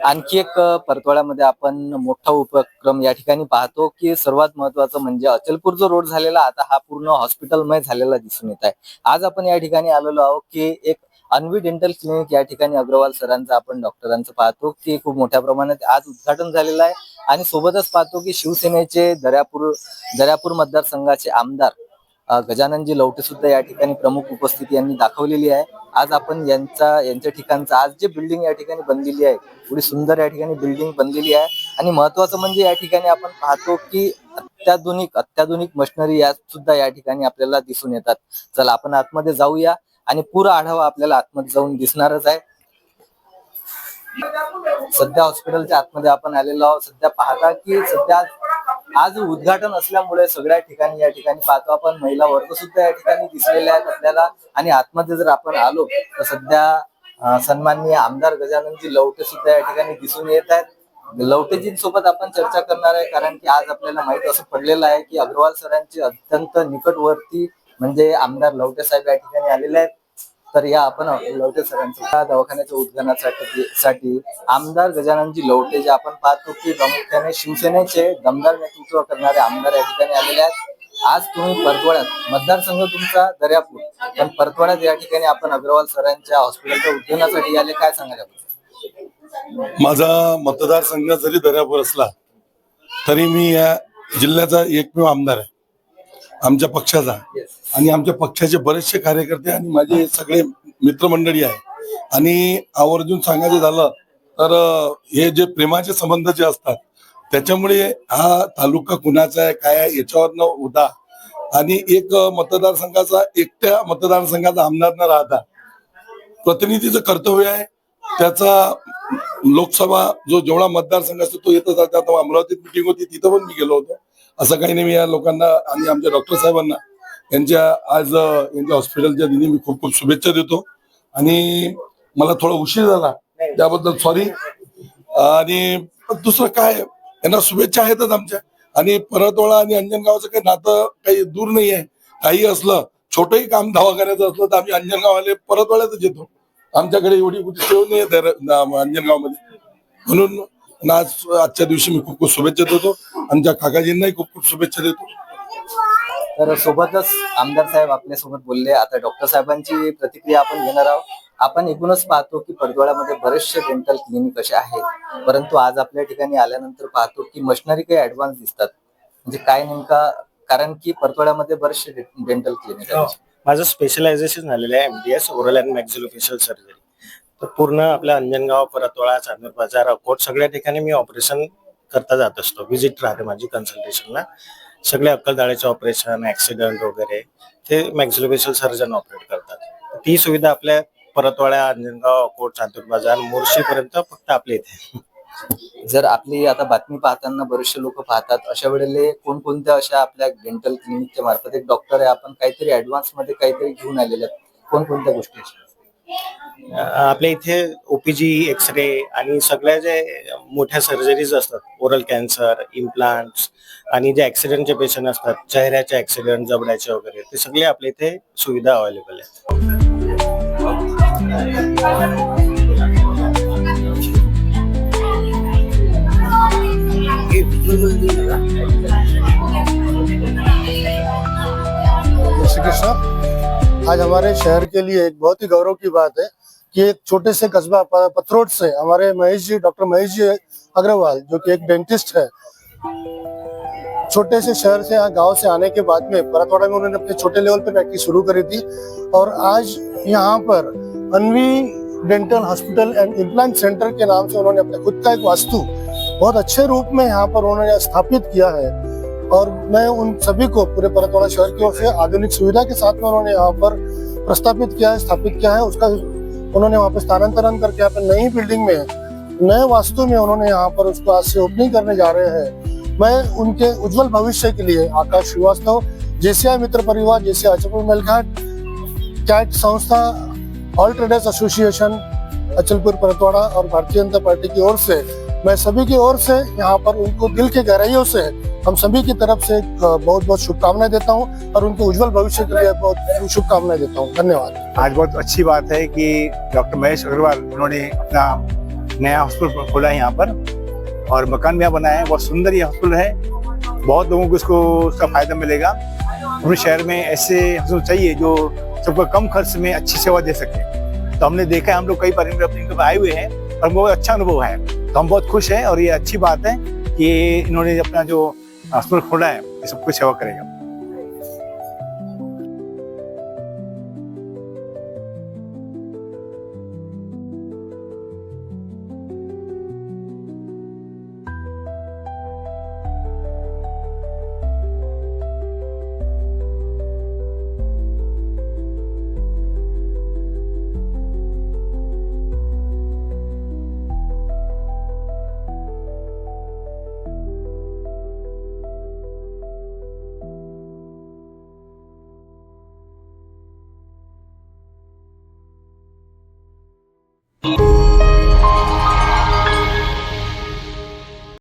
आणखी एक परतवाड्यामध्ये आपण मोठा उपक्रम या ठिकाणी पाहतो की सर्वात महत्वाचं म्हणजे अचलपूर जो रोड झालेला आता हा पूर्ण हॉस्पिटलमय झालेला दिसून येत आहे. आज आपण या ठिकाणी आलेलो आहोत की एक अन्वी डेंटल क्लिनिक या ठिकाणी अग्रवाल सरांचं आपण डॉक्टरांचं पाहतो की खूप मोठ्या प्रमाणात आज उद्घाटन झालेलं आहे आणि सोबतच पाहतो की शिवसेनेचे दर्यापूर मतदारसंघाचे आमदार गजाननजी लवटे सुद्धा या ठिकाणी प्रमुख उपस्थिती यांनी दाखवलेली आहे. आज आपण यांच्या ठिकाणचं आज जे बिल्डिंग या ठिकाणी बनलेली आहे एवढी सुंदर या ठिकाणी बिल्डिंग बनलेली आहे आणि महत्वाचं म्हणजे या ठिकाणी आपण पाहतो की अत्याधुनिक मशिनरी या सुद्धा या ठिकाणी आपल्याला दिसून येतात. चला आपण आतमध्ये जाऊया आणि पुरा आढावा आपल्याला आतमध्ये जाऊन दिसणारच आहे. सध्या हॉस्पिटलच्या आतमध्ये आपण आलेलो आहोत. सध्या पाहता की सध्या आज उद्घाटन असल्यामुळे सगळ्या ठिकाणी या ठिकाणी पाहतो आपण महिला वर्ग सुद्धा या ठिकाणी दिसलेले आहेत आपल्याला आणि आतमध्ये जर आपण आलो तर सध्या सन्माननीय आमदार गजाननजी लवटे सुद्धा या ठिकाणी दिसून येत आहेत. लवटेजींसोबत आपण चर्चा करणार आहे कारण की आज आपल्याला माहित असं पडलेलं आहे की अग्रवाल सरांचे अत्यंत निकटवर्ती म्हणजे आमदार लवटे साहेब या ठिकाणी आलेले आहेत. तर या आपण लवटे सरांच्या दवाखान्याच्या उद्घाटनासाठी आमदार गजाननजी लवटे जे आपण पाहतो की प्रामुख्याने शिवसेनेचे दमदार नेतृत्व करणारे आमदार या ठिकाणी आलेले आहेत. आज तुम्ही परतवाड्यात मतदारसंघ तुमचा दर्यापूर पण परतवाड्यात या ठिकाणी आपण अग्रवाल सरांच्या हॉस्पिटलच्या उद्घाटनासाठी आले, काय सांगायला? माझा मतदारसंघ जरी दर्यापूर असला तरी मी या जिल्ह्याचा एकमेव आमदार आहे आमच्या पक्षाचा आणि आमच्या पक्षाचे बरेचसे कार्यकर्ते आणि माझे सगळे मित्रमंडळी आहे. आणि आवर्जून सांगायचं झालं तर हे जे प्रेमाचे संबंध जे असतात त्याच्यामुळे हा तालुका कुणाचा आहे काय आहे याच्यावर न होता आणि एक मतदारसंघाचा एकट्या मतदारसंघाचा आमदार न राहता प्रतिनिधीचं कर्तव्य आहे. त्याचा लोकसभा जो जेवढा मतदारसंघ असतो तो येतच आहे. आता अमरावतीत मिटिंग होती तिथं पण मी गेलो होतो. असं काही नाही. मी या लोकांना आणि आमच्या डॉक्टर साहेबांना यांच्या हॉस्पिटलच्या दिनी मी खूप खूप शुभेच्छा देतो आणि मला थोडा उशीर झाला त्याबद्दल सॉरी. आणि दुसरं काय यांना शुभेच्छा आहेतच आमच्या. आणि परतवाडा आणि अंजनगावचं काही नातं काही दूर नाही आहे. काही असलं छोटंही काम दवाखान्याचं असलं तर आम्ही अंजनगावले परतवाड्यातच येतो. आमच्याकडे एवढी कुठे सेव नाही आहे अंजनगावमध्ये. म्हणून आजच्या दिवशी मी खूप खूप शुभेच्छा देतो. आमच्या काकाजींनाही खूप खूप शुभेच्छा देतो. तर सोबतच आमदार साहेब आपल्या सोबत बोलले. आता डॉक्टर साहेबांची प्रतिक्रिया आपण घेणार आहोत. आपण एकूणच पाहतो की परतवाड्यामध्ये बरेचसे डेंटल क्लिनिक असे आहेत, परंतु आज आपल्या ठिकाणी आल्यानंतर पाहतो की मशिनरी काही ऍडव्हान्स दिसतात. म्हणजे काय नेमका कारण की परतवाड्यामध्ये बरेचसे डेंटल क्लिनिक आहेत. माझं स्पेशलायझेशन झालेलं आहे MDS ओरल अँड मॅक्झिलोफेशियल सर्जरी. तर पूर्ण आपल्या अंजनगाव, परतवाडा, चांदूर बाजार, अकोट सगळ्या ठिकाणी मी ऑपरेशन करता जात असतो. व्हिजिट राहते माझी कन्सल्टेशनला. सगळे अक्कलदाढीचे ऑपरेशन, ऍक्सिडेंट वगैरे ते मॅक्झिलोफेशियल सर्जन ऑपरेट करतात. ती सुविधा आपल्या परतवाडा, अंजनगाव, अकोट, चांदूर बाजार, मोर्शी पर्यंत फक्त आपल्या इथे. जर आपली आता बातमी पाहताना बरेचसे लोक पाहतात, अशा वेळेला कोणकोणत्या अशा आपल्या डेंटल क्लिनिकच्या मार्फत एक डॉक्टर आहे आपण काहीतरी ऍडव्हान्स मध्ये काहीतरी घेऊन आलेले आहेत, कोणकोणत्या गोष्टी? आपल्या इथे OPG, एक्सरे आणि सगळ्या जे मोठ्या सर्जरीज असतात, ओरल कॅन्सर, इम्प्लांट्स आणि जे ऍक्सिडेंटचे पेशंट असतात, चेहऱ्याचे ऍक्सिडेंट, जबड्याचे वगैरे, ते सगळे आपल्या इथे सुविधा अवेलेबल आहेत. आज हमारे शहर के लिए एक बहुत ही गौरव की बात है कि एक छोटे से कस्बा पथरोट से हमारे डॉक्टर महेश जी अग्रवाल, जो कि एक डेंटिस्ट है, छोटे से शहर से गांव से आने के बाद में परतवाड़ा में उन्होंने अपने छोटे लेवल पर प्रैक्टिस शुरू करी थी और आज यहाँ पर Anvi dental hospital and implant centre के नाम से उन्होंने अपने खुद का एक वास्तु बहुत अच्छे रूप में यहाँ पर उन्होंने स्थापित किया है। और मैं उन सभी को पूरे परतवाड़ा शहर की ओर से आधुनिक सुविधा के साथ में उन्होंने यहाँ पर प्रस्तापित किया है, स्थापित किया है। उसका उन्होंने वहाँ पे स्थानांतरण करके यहाँ पे नई बिल्डिंग में, नए वास्तु में उन्होंने यहाँ पर उसको आज से ओपनिंग करने जा रहे हैं। मैं उनके उज्जवल भविष्य के लिए आकाश श्रीवास्तव, JCI मित्र परिवार, JCI अचलपुर मेलघाट, कैट संस्था, all traders association Achalpur Paratwada और भारतीय जनता पार्टी की ओर से मैं सभी की ओर से यहाँ पर उनको दिल के गहराइयों से हम सभी की तरफ से बहुत बहुत शुभकामनाएं देता हूँ और उनके उज्जवल भविष्य के लिए बहुत शुभकामनाएं देता हूँ। धन्यवाद। आज बहुत अच्छी बात है कि डॉक्टर महेश अग्रवाल उन्होंने अपना नया हॉस्पिटल खोला है यहाँ पर और मकान भी यहाँ बनाया है। बहुत सुंदर ये हॉस्पिटल है, बहुत लोगों को उसका फायदा मिलेगा। अपने शहर में ऐसे हॉस्पिटल चाहिए जो सबको कम खर्च में अच्छी सेवा दे सके। तो हमने देखा है, हम लोग कई बार इनके आए हुए हैं और बहुत अच्छा अनुभव है, तो हम बहुत खुश हैं और ये अच्छी बात है कि इन्होंने अपना जो हॉस्पिटल खोला है ये सबको सेवा करेगा।